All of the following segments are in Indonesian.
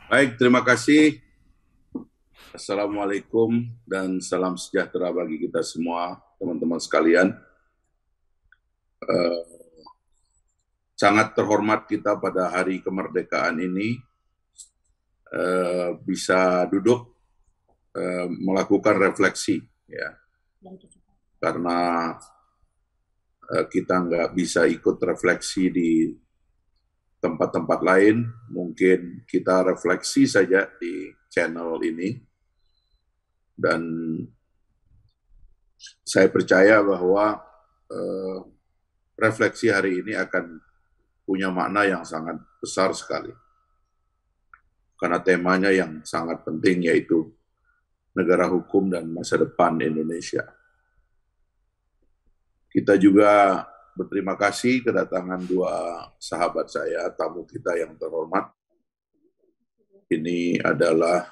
Baik, terima kasih. Assalamualaikum dan salam sejahtera bagi kita semua, teman-teman sekalian. Eh, Sangat terhormat kita pada hari kemerdekaan ini bisa duduk melakukan refleksi, ya, karena kita nggak bisa ikut refleksi di tempat-tempat lain. Mungkin kita refleksi saja di channel ini, dan saya percaya bahwa refleksi hari ini akan punya makna yang sangat besar sekali. Karena temanya yang sangat penting, yaitu negara hukum dan masa depan Indonesia. Kita juga berterima kasih kedatangan dua sahabat saya, tamu kita yang terhormat. Ini adalah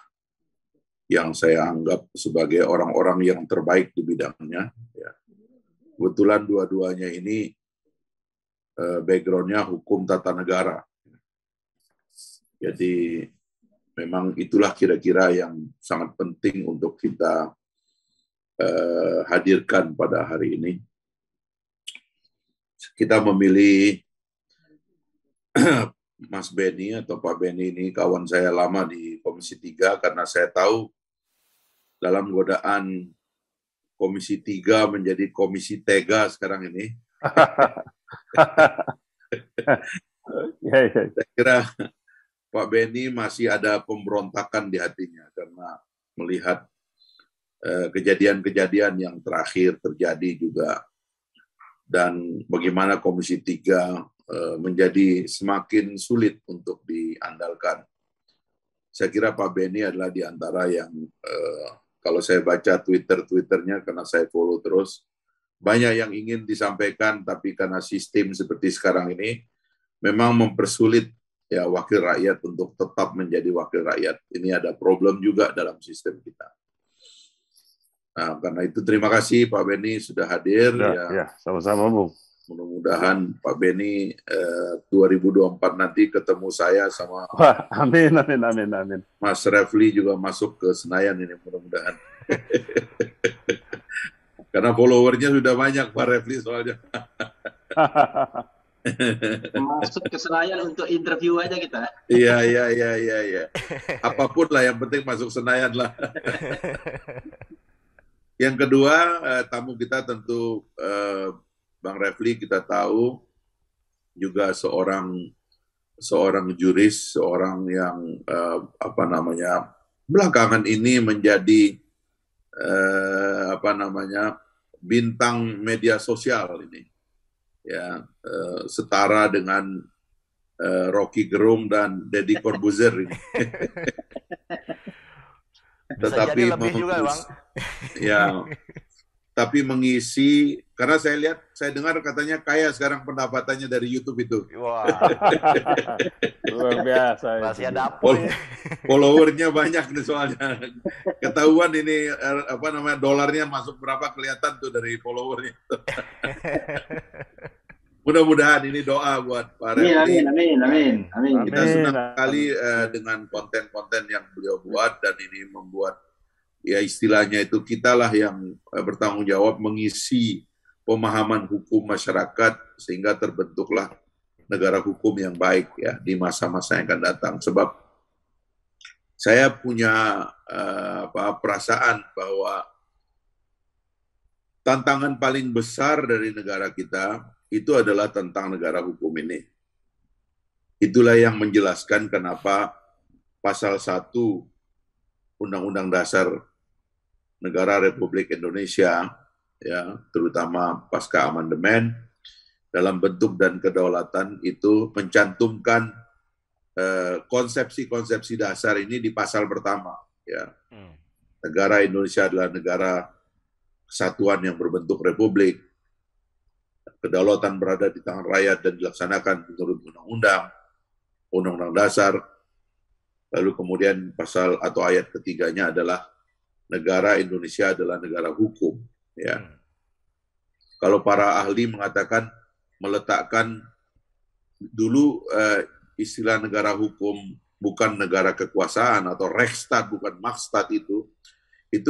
yang saya anggap sebagai orang-orang yang terbaik di bidangnya. Kebetulan dua-duanya ini background-nya hukum tata negara. Jadi memang itulah kira-kira yang sangat penting untuk kita hadirkan pada hari ini. Kita memilih Mas Beni atau Pak Beni ini kawan saya lama di Komisi 3, karena saya tahu dalam godaan Komisi 3 menjadi Komisi Tega sekarang ini. Saya kira Pak Beni masih ada pemberontakan di hatinya karena melihat kejadian-kejadian yang terakhir terjadi juga, dan bagaimana Komisi 3 menjadi semakin sulit untuk diandalkan. Saya kira Pak Beni adalah di antara yang, kalau saya baca Twitternya, karena saya follow terus, banyak yang ingin disampaikan, tapi karena sistem seperti sekarang ini, memang mempersulit ya wakil rakyat untuk tetap menjadi wakil rakyat. Ini ada problem juga dalam sistem kita. Nah, karena itu terima kasih Pak Beni sudah hadir. Ya, sama-sama Bung. Mudah-mudahan Pak Beni 2024 nanti ketemu saya sama amin. Mas Refli juga masuk ke Senayan ini, mudah-mudahan. Karena followernya sudah banyak Pak Refli soalnya. Masuk ke Senayan untuk interview aja kita. Iya. Apapun lah, yang penting masuk Senayan lah. Yang kedua, tamu kita tentu Bang Refli, kita tahu juga seorang juris, seorang yang belakangan ini menjadi bintang media sosial ini, ya, setara dengan Rocky Gerung dan Deddy Corbuzier ini. Tetapi lebih juga, Bang. Ya, tapi mengisi, karena saya dengar katanya kaya sekarang pendapatannya dari YouTube itu. Wah. Luar biasa. Masih ada dapur. Followernya banyak nih soalnya. Ketahuan ini dolarnya masuk berapa, kelihatan tuh dari followernya. Mudah-mudahan ini doa buat Pak Refli. Amin. Kita senang sekali dengan konten-konten yang beliau buat, dan ini membuat, ya istilahnya itu, kitalah yang bertanggung jawab mengisi pemahaman hukum masyarakat sehingga terbentuklah negara hukum yang baik ya di masa-masa yang akan datang. Sebab saya punya perasaan bahwa tantangan paling besar dari negara kita itu adalah tentang negara hukum ini. Itulah yang menjelaskan kenapa pasal 1 Undang-Undang Dasar Negara Republik Indonesia, ya, terutama pasca amandemen, dalam bentuk dan kedaulatan itu mencantumkan konsepsi-konsepsi dasar ini di pasal pertama. Ya. Negara Indonesia adalah negara kesatuan yang berbentuk republik. Kedaulatan berada di tangan rakyat dan dilaksanakan menurut undang-undang, undang-undang dasar. Lalu kemudian pasal atau ayat ketiganya adalah negara Indonesia adalah negara hukum. Ya. Kalau para ahli mengatakan meletakkan dulu istilah negara hukum bukan negara kekuasaan atau Rechtsstaat bukan Machtstaat itu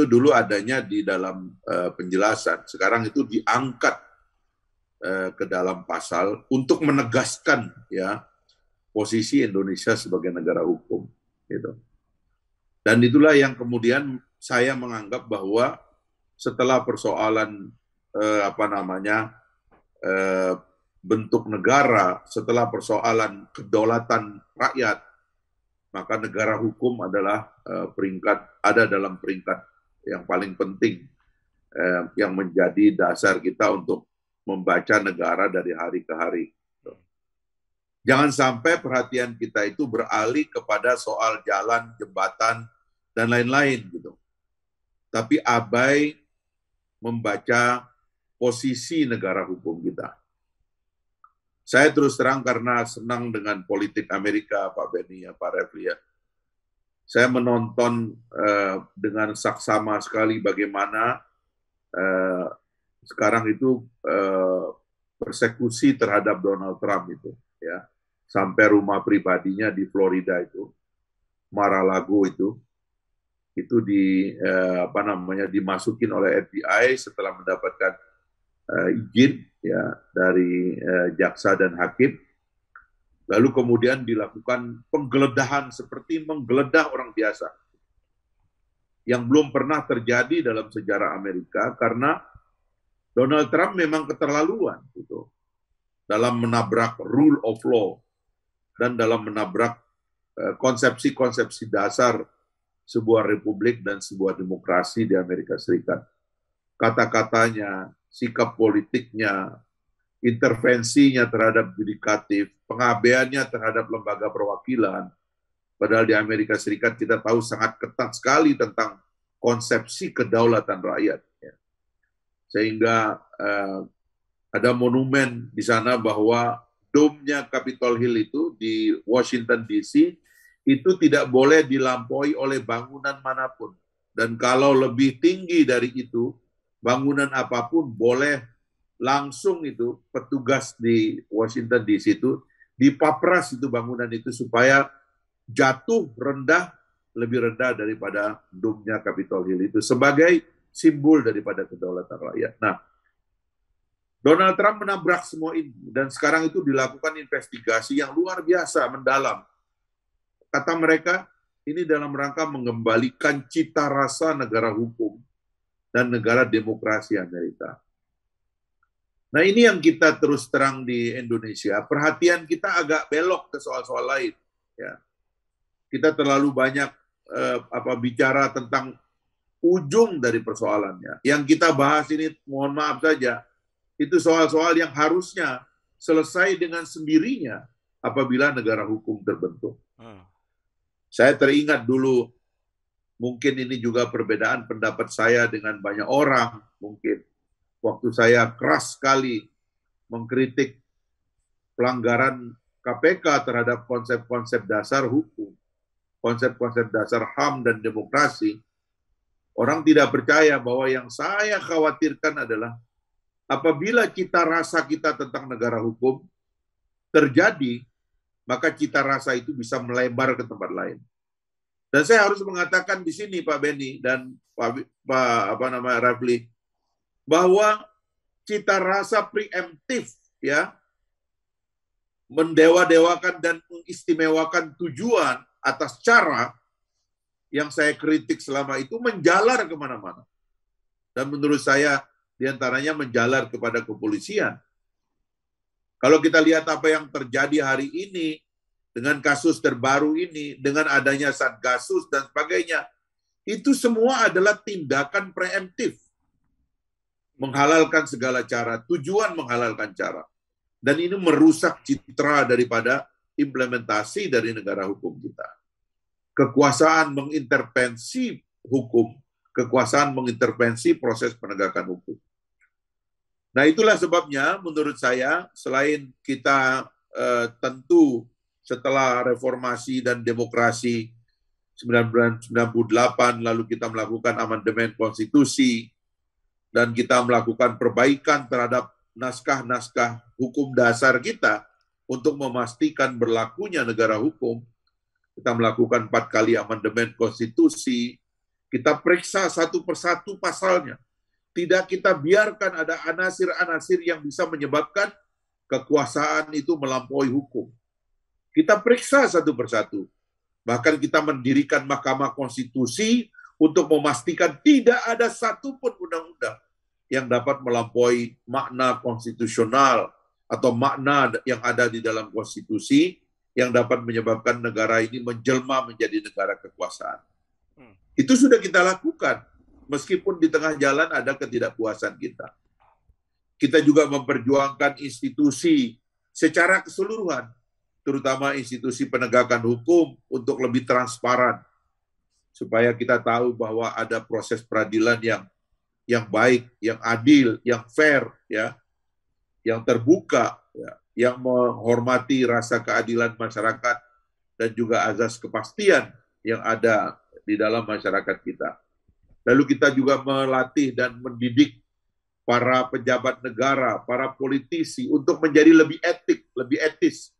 dulu adanya di dalam penjelasan. Sekarang itu diangkat ke dalam pasal untuk menegaskan ya posisi Indonesia sebagai negara hukum gitu. Dan itulah yang kemudian saya menganggap bahwa setelah persoalan bentuk negara, setelah persoalan kedaulatan rakyat, maka negara hukum adalah ada dalam peringkat yang paling penting yang menjadi dasar kita untuk membaca negara dari hari ke hari. Jangan sampai perhatian kita itu beralih kepada soal jalan, jembatan, dan lain-lain gitu. Tapi abai membaca posisi negara hukum kita. Saya terus terang karena senang dengan politik Amerika, Pak Benny, Pak Refli ya. Saya menonton dengan saksama sekali bagaimana sekarang itu persekusi terhadap Donald Trump itu, ya, sampai rumah pribadinya di Florida itu, Mar-a-Lago itu dimasukin oleh FBI setelah mendapatkan izin ya dari jaksa dan hakim, lalu kemudian dilakukan penggeledahan seperti menggeledah orang biasa, yang belum pernah terjadi dalam sejarah Amerika karena Donald Trump memang keterlaluan gitu, dalam menabrak rule of law dan dalam menabrak konsepsi-konsepsi dasar sebuah republik dan sebuah demokrasi di Amerika Serikat. Kata-katanya, sikap politiknya, intervensinya terhadap yudikatif, pengabaiannya terhadap lembaga perwakilan, padahal di Amerika Serikat kita tahu sangat ketat sekali tentang konsepsi kedaulatan rakyat. Ya. Sehingga ada monumen di sana bahwa dome-nya Capitol Hill itu di Washington DC itu tidak boleh dilampaui oleh bangunan manapun. Dan kalau lebih tinggi dari itu, bangunan apapun boleh langsung itu petugas di Washington DC itu dipapras itu bangunan itu supaya jatuh rendah, lebih rendah daripada dome-nya Capitol Hill itu sebagai simbol daripada kedaulatan rakyat. Nah, Donald Trump menabrak semua ini dan sekarang itu dilakukan investigasi yang luar biasa mendalam. Kata mereka, ini dalam rangka mengembalikan cita rasa negara hukum dan negara demokrasi Amerika. Nah, ini yang kita terus terang di Indonesia, perhatian kita agak belok ke soal-soal lain. Ya. Kita terlalu banyak bicara tentang ujung dari persoalannya. Yang kita bahas ini, mohon maaf saja, itu soal-soal yang harusnya selesai dengan sendirinya apabila negara hukum terbentuk. Saya teringat dulu, mungkin ini juga perbedaan pendapat saya dengan banyak orang, mungkin waktu saya keras sekali mengkritik pelanggaran KPK terhadap konsep-konsep dasar hukum, konsep-konsep dasar HAM dan demokrasi, orang tidak percaya bahwa yang saya khawatirkan adalah apabila cita rasa kita tentang negara hukum terjadi, maka cita rasa itu bisa melebar ke tempat lain. Dan saya harus mengatakan di sini Pak Benny dan Pak Refli, bahwa cita rasa preemptif ya mendewa-dewakan dan mengistimewakan tujuan atas cara yang saya kritik selama itu menjalar kemana-mana. Dan menurut saya diantaranya menjalar kepada kepolisian. Kalau kita lihat apa yang terjadi hari ini dengan kasus terbaru ini, dengan adanya Satgasus dan sebagainya, itu semua adalah tindakan preemptif. Menghalalkan segala cara, tujuan menghalalkan cara. Dan ini merusak citra daripada implementasi dari negara hukum kita. Kekuasaan mengintervensi hukum, kekuasaan mengintervensi proses penegakan hukum. Nah, itulah sebabnya menurut saya, selain kita tentu setelah reformasi dan demokrasi 1998, lalu kita melakukan amandemen konstitusi, dan kita melakukan perbaikan terhadap naskah-naskah hukum dasar kita untuk memastikan berlakunya negara hukum, kita melakukan 4 kali amandemen konstitusi, kita periksa satu persatu pasalnya. Tidak kita biarkan ada anasir-anasir yang bisa menyebabkan kekuasaan itu melampaui hukum. Kita periksa satu persatu. Bahkan kita mendirikan Mahkamah Konstitusi untuk memastikan tidak ada satupun undang-undang yang dapat melampaui makna konstitusional atau makna yang ada di dalam konstitusi yang dapat menyebabkan negara ini menjelma menjadi negara kekuasaan. Itu sudah kita lakukan, meskipun di tengah jalan ada ketidakpuasan kita. Kita juga memperjuangkan institusi secara keseluruhan, terutama institusi penegakan hukum untuk lebih transparan, supaya kita tahu bahwa ada proses peradilan yang baik, yang adil, yang fair, ya, yang terbuka, ya, yang menghormati rasa keadilan masyarakat dan juga azas kepastian yang ada di dalam masyarakat kita. Lalu kita juga melatih dan mendidik para pejabat negara, para politisi untuk menjadi lebih etik, lebih etis.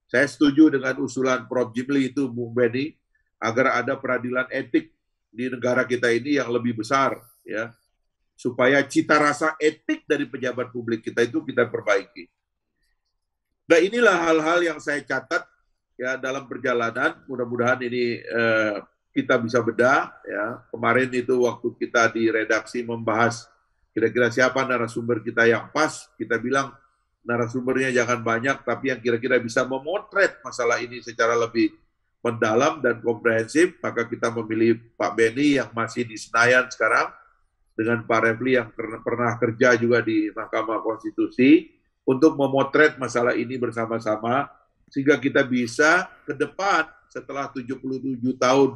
Saya setuju dengan usulan Prof. Jimli itu, Bung Benny, agar ada peradilan etik di negara kita ini yang lebih besar, ya, supaya cita rasa etik dari pejabat publik kita itu kita perbaiki. Nah, inilah hal-hal yang saya catat ya dalam perjalanan. Mudah-mudahan ini kita bisa bedah. Ya, kemarin itu waktu kita di redaksi membahas kira-kira siapa narasumber kita yang pas, kita bilang narasumbernya jangan banyak, tapi yang kira-kira bisa memotret masalah ini secara lebih mendalam dan komprehensif. Maka kita memilih Pak Benny yang masih di Senayan sekarang, dengan Pak Refli yang pernah kerja juga di Mahkamah Konstitusi, untuk memotret masalah ini bersama-sama, sehingga kita bisa ke depan setelah 77 tahun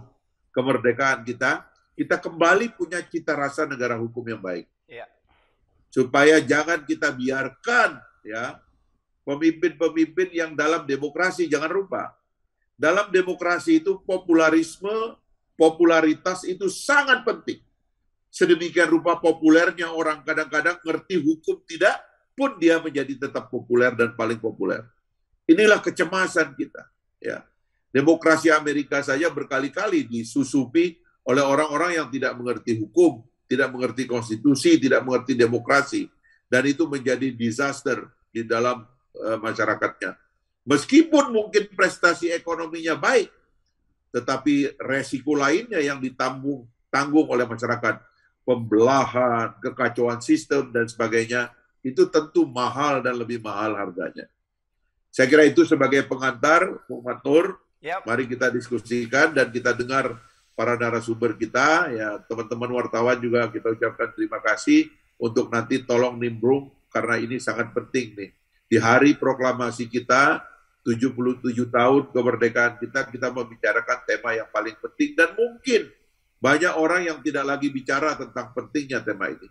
kemerdekaan kita kembali punya cita rasa negara hukum yang baik. Ya. Supaya jangan kita biarkan ya pemimpin-pemimpin yang dalam demokrasi, jangan lupa, dalam demokrasi itu popularitas itu sangat penting. Sedemikian rupa populernya orang kadang-kadang ngerti hukum tidak, pun dia menjadi tetap populer dan paling populer. Inilah kecemasan kita. Ya. Demokrasi Amerika saja berkali-kali disusupi oleh orang-orang yang tidak mengerti hukum, tidak mengerti konstitusi, tidak mengerti demokrasi. Dan itu menjadi disaster di dalam masyarakatnya. Meskipun mungkin prestasi ekonominya baik, tetapi resiko lainnya yang ditanggung oleh masyarakat, pembelahan, kekacauan sistem, dan sebagainya, itu tentu mahal dan lebih mahal harganya. Saya kira itu sebagai pengantar, Bung Matur. Yep. Mari kita diskusikan dan kita dengar para narasumber kita, ya teman-teman wartawan juga kita ucapkan terima kasih untuk nanti tolong nimbrung karena ini sangat penting nih. Di hari proklamasi kita, 77 tahun kemerdekaan kita membicarakan tema yang paling penting dan mungkin banyak orang yang tidak lagi bicara tentang pentingnya tema ini.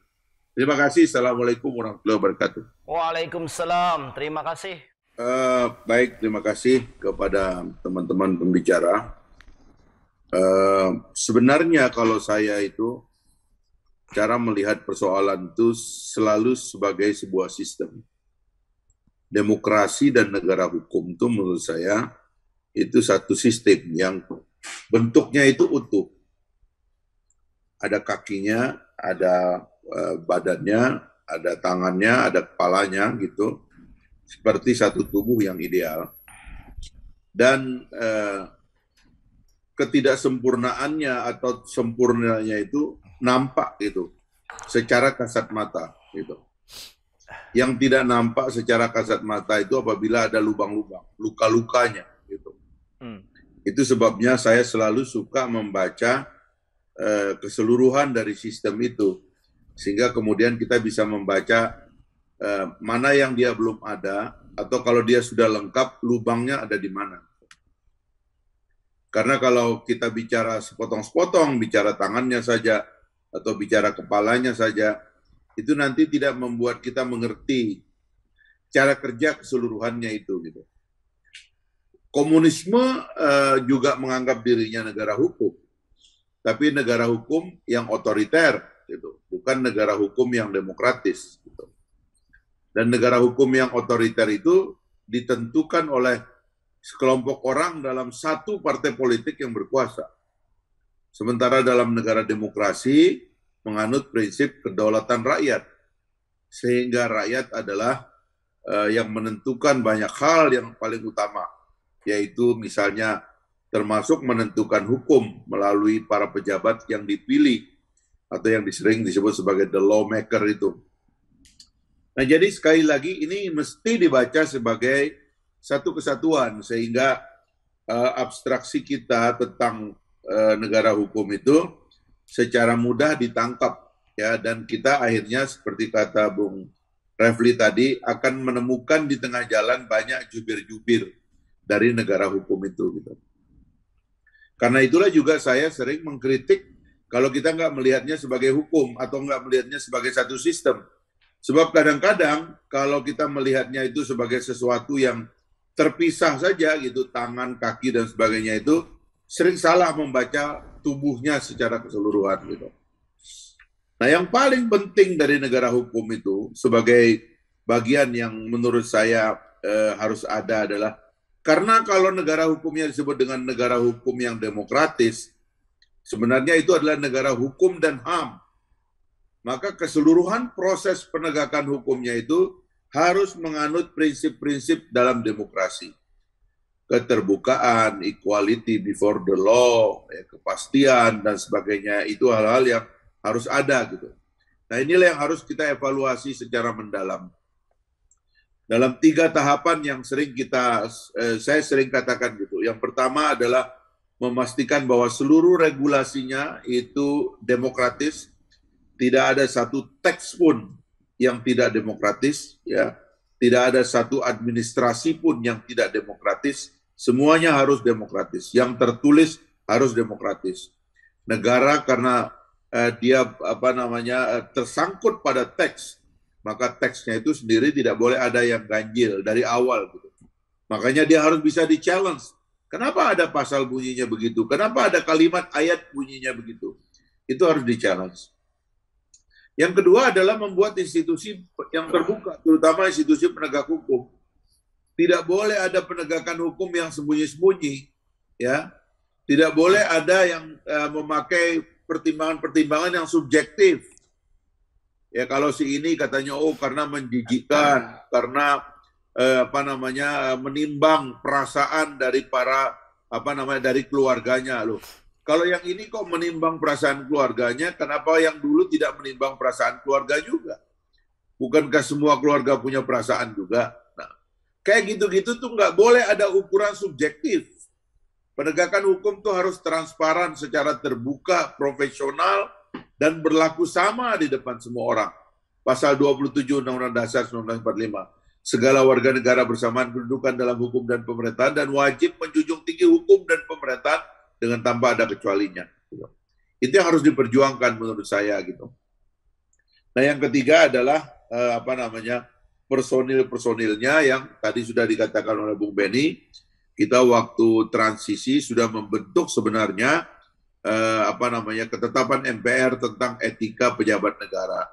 Terima kasih. Assalamualaikum warahmatullahi wabarakatuh. Waalaikumsalam. Terima kasih. Baik, terima kasih kepada teman-teman pembicara. Sebenarnya kalau saya itu cara melihat persoalan itu selalu sebagai sebuah sistem. Demokrasi dan negara hukum itu menurut saya itu satu sistem yang bentuknya itu utuh. Ada kakinya, ada badannya, ada tangannya, ada kepalanya gitu, seperti satu tubuh yang ideal. Dan ketidaksempurnaannya atau sempurnanya itu nampak gitu, secara kasat mata gitu. Yang tidak nampak secara kasat mata itu apabila ada lubang-lubang, luka-lukanya gitu. Itu sebabnya saya selalu suka membaca keseluruhan dari sistem itu. Sehingga kemudian kita bisa membaca mana yang dia belum ada, atau kalau dia sudah lengkap, lubangnya ada di mana. Karena kalau kita bicara sepotong-sepotong, bicara tangannya saja, atau bicara kepalanya saja, itu nanti tidak membuat kita mengerti cara kerja keseluruhannya itu. Gitu. Komunisme juga menganggap dirinya negara hukum, tapi negara hukum yang otoriter, gitu. Bukan negara hukum yang demokratis. Gitu. Dan negara hukum yang otoriter itu ditentukan oleh sekelompok orang dalam satu partai politik yang berkuasa. Sementara dalam negara demokrasi menganut prinsip kedaulatan rakyat, sehingga rakyat adalah yang menentukan banyak hal yang paling utama, yaitu misalnya termasuk menentukan hukum melalui para pejabat yang dipilih atau yang sering disebut sebagai the lawmaker itu. Nah, jadi sekali lagi ini mesti dibaca sebagai satu kesatuan, sehingga abstraksi kita tentang negara hukum itu secara mudah ditangkap, ya, dan kita akhirnya seperti kata Bung Refli tadi akan menemukan di tengah jalan banyak jubir-jubir dari negara hukum itu, gitu. Karena itulah juga saya sering mengkritik kalau kita nggak melihatnya sebagai hukum atau nggak melihatnya sebagai satu sistem. Sebab kadang-kadang kalau kita melihatnya itu sebagai sesuatu yang terpisah saja gitu, tangan, kaki, dan sebagainya itu sering salah membaca tubuhnya secara keseluruhan gitu. Nah, yang paling penting dari negara hukum itu sebagai bagian yang menurut saya harus ada adalah karena kalau negara hukumnya disebut dengan negara hukum yang demokratis, sebenarnya itu adalah negara hukum dan HAM. Maka keseluruhan proses penegakan hukumnya itu harus menganut prinsip-prinsip dalam demokrasi. Keterbukaan, equality before the law, kepastian, dan sebagainya, itu hal-hal yang harus ada gitu. Nah, inilah yang harus kita evaluasi secara mendalam. Dalam 3 tahapan yang saya sering katakan gitu. Yang pertama adalah memastikan bahwa seluruh regulasinya itu demokratis, tidak ada satu teks pun yang tidak demokratis, ya, tidak ada satu administrasi pun yang tidak demokratis, semuanya harus demokratis. Yang tertulis harus demokratis. Negara karena dia tersangkut pada teks, maka teksnya itu sendiri tidak boleh ada yang ganjil dari awal gitu. Makanya dia harus bisa di-challenge. Kenapa ada pasal bunyinya begitu? Kenapa ada kalimat ayat bunyinya begitu? Itu harus di-challenge. Yang kedua adalah membuat institusi yang terbuka, terutama institusi penegak hukum. Tidak boleh ada penegakan hukum yang sembunyi-sembunyi, ya. Tidak boleh ada yang memakai pertimbangan-pertimbangan yang subjektif. Ya, kalau si ini katanya karena menjijikkan, karena menimbang perasaan dari para dari keluarganya loh. Kalau yang ini kok menimbang perasaan keluarganya, kenapa yang dulu tidak menimbang perasaan keluarga juga? Bukankah semua keluarga punya perasaan juga? Nah, kayak gitu-gitu tuh nggak boleh ada ukuran subjektif. Penegakan hukum tuh harus transparan, secara terbuka, profesional, dan berlaku sama di depan semua orang. Pasal 27 Undang-Undang Dasar 1945. Segala warga negara bersamaan kedudukan dalam hukum dan pemerintahan dan wajib menjunjung tinggi hukum dan pemerintahan dengan tanpa ada kecualinya. Itu yang harus diperjuangkan menurut saya gitu. Nah, yang ketiga adalah personil-personilnya yang tadi sudah dikatakan oleh Bung Benny. Kita waktu transisi sudah membentuk sebenarnya ketetapan MPR tentang etika pejabat negara.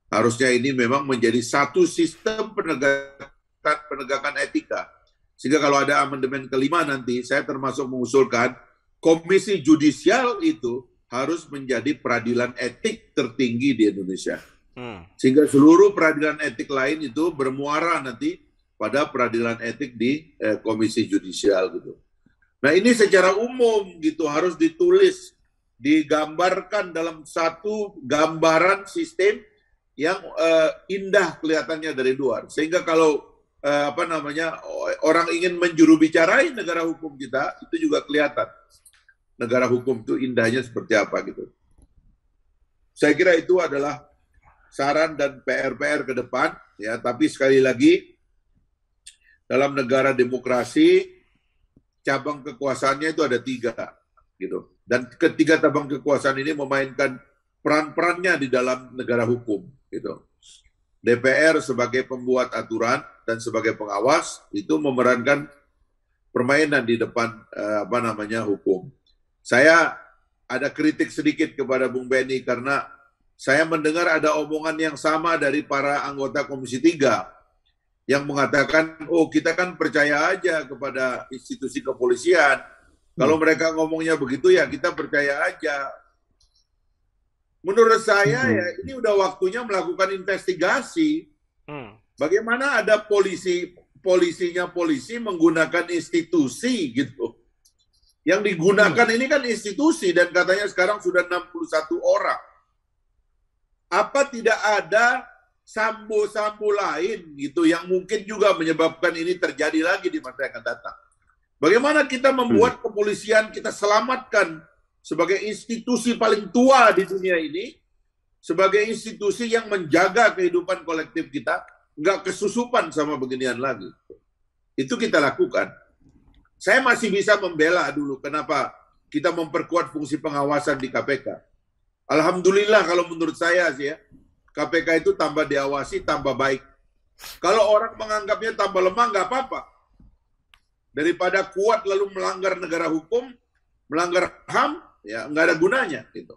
Harusnya ini memang menjadi satu sistem penegakan etika. Sehingga kalau ada amandemen kelima nanti, saya termasuk mengusulkan Komisi Judisial itu harus menjadi peradilan etik tertinggi di Indonesia. Sehingga seluruh peradilan etik lain itu bermuara nanti pada peradilan etik di Komisi Judisial gitu. Nah, ini secara umum gitu harus ditulis, digambarkan dalam satu gambaran sistem yang indah kelihatannya dari luar. Sehingga kalau orang ingin menjurubicarai negara hukum kita, itu juga kelihatan. Negara hukum itu indahnya seperti apa gitu. Saya kira itu adalah saran dan PR-PR ke depan, ya. Tapi sekali lagi, dalam negara demokrasi, cabang kekuasaannya itu ada 3, gitu. Dan ketiga cabang kekuasaan ini memainkan peran-perannya di dalam negara hukum, gitu. DPR sebagai pembuat aturan dan sebagai pengawas itu memerankan permainan di depan hukum. Saya ada kritik sedikit kepada Bung Benny karena saya mendengar ada omongan yang sama dari para anggota Komisi 3 yang mengatakan, oh kita kan percaya aja kepada institusi kepolisian. Kalau mereka ngomongnya begitu ya kita percaya aja. Menurut saya ya ini udah waktunya melakukan investigasi. Bagaimana ada polisinya polisi menggunakan institusi gitu. Yang digunakan ini kan institusi dan katanya sekarang sudah 61 orang. Apa tidak ada sambo-sambo lain gitu yang mungkin juga menyebabkan ini terjadi lagi di masa yang akan datang? Bagaimana kita membuat kepolisian kita selamatkan sebagai institusi paling tua di dunia ini, sebagai institusi yang menjaga kehidupan kolektif kita, nggak kesusupan sama beginian lagi. Itu kita lakukan. Saya masih bisa membela dulu kenapa kita memperkuat fungsi pengawasan di KPK. Alhamdulillah kalau menurut saya sih ya, KPK itu tambah diawasi, tambah baik. Kalau orang menganggapnya tambah lemah, nggak apa-apa. Daripada kuat lalu melanggar negara hukum, melanggar HAM, ya nggak ada gunanya. Gitu.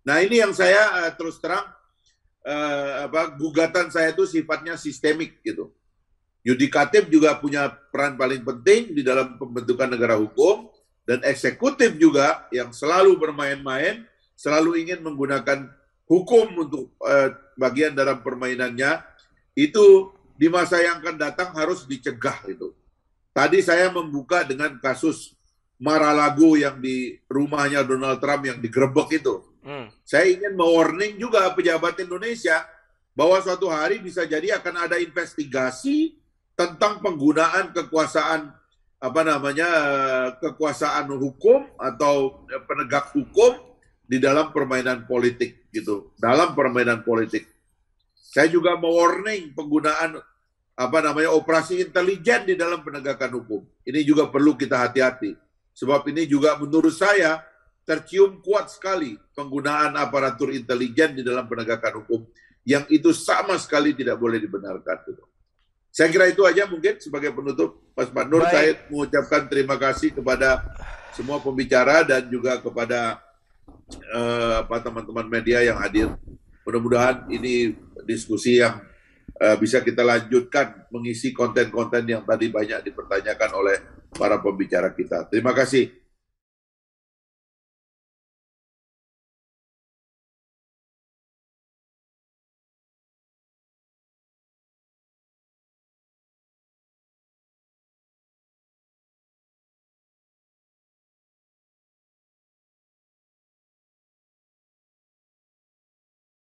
Nah ini yang saya terus terang, gugatan saya itu sifatnya sistemik gitu. Yudikatif juga punya peran paling penting di dalam pembentukan negara hukum, dan eksekutif juga yang selalu bermain-main, selalu ingin menggunakan hukum untuk bagian dalam permainannya, itu di masa yang akan datang harus dicegah itu. Tadi saya membuka dengan kasus Mar-a-Lago yang di rumahnya Donald Trump yang digerebek itu. Saya ingin mewarning juga pejabat Indonesia bahwa suatu hari bisa jadi akan ada investigasi tentang penggunaan kekuasaan kekuasaan hukum atau penegak hukum di dalam permainan politik gitu. Dalam permainan politik. Saya juga mewarning penggunaan operasi intelijen di dalam penegakan hukum. Ini juga perlu kita hati-hati. Sebab ini juga menurut saya tercium kuat sekali penggunaan aparatur intelijen di dalam penegakan hukum yang itu sama sekali tidak boleh dibenarkan. Saya kira itu aja mungkin sebagai penutup, Mas Nur. Saya mengucapkan terima kasih kepada semua pembicara dan juga kepada teman-teman media yang hadir. Mudah-mudahan ini diskusi yang bisa kita lanjutkan mengisi konten-konten yang tadi banyak dipertanyakan oleh para pembicara kita. Terima kasih.